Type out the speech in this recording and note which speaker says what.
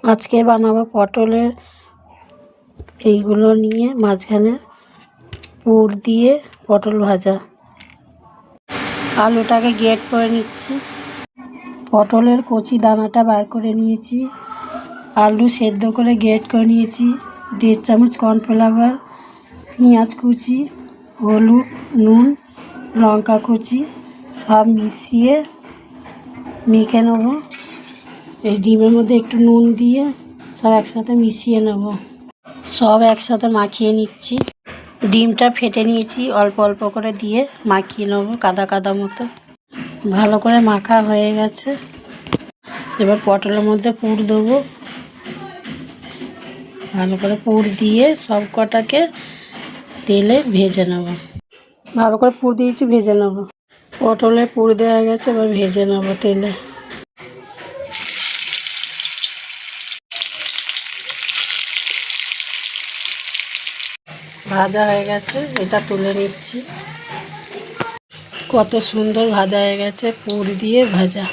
Speaker 1: আজকে বানাবো পটলের এইগুলো নিয়ে মাঝখানে পুর দিয়ে পটল ভাজা। আলুটাকে গ্রেট করে নিচ্ছি। পটলের কচি দানাটা বার করে নিয়েছি। আলু সেদ্ধ করে গ্রেট করে নিয়েছি। 1.5 চামচ কর্নফ্লাওয়ার, পেঁয়াজ কুচি, হলুদ, নুন, লঙ্কা কুচি সব মিশিয়ে মেখে নেব। এই ডিমের মধ্যে একটু নুন দিয়ে সব একসাথে মিশিয়ে নেব। সব একসাথে মাখিয়ে নিচ্ছি। ডিমটা ফেটে নিয়েছি, অল্প অল্প করে দিয়ে মাখিয়ে নেব কাদা কাদা মতো। ভালো করে মাখা হয়ে গেছে। এবার পটলের মধ্যে পুর দেবো। ভালো করে পুর দিয়ে সব কটাকে তেলে ভেজে নেব। ভালো করে পুর দিয়েছি, ভেজে নেব। পটলে পুর দেওয়া গেছে, এবার ভেজে নেব তেলে। ভাজা হয়ে গেছে, এটা তুলে নিচ্ছি। কত সুন্দর ভাজা হয়ে গেছে, পুর দিয়ে ভাজা।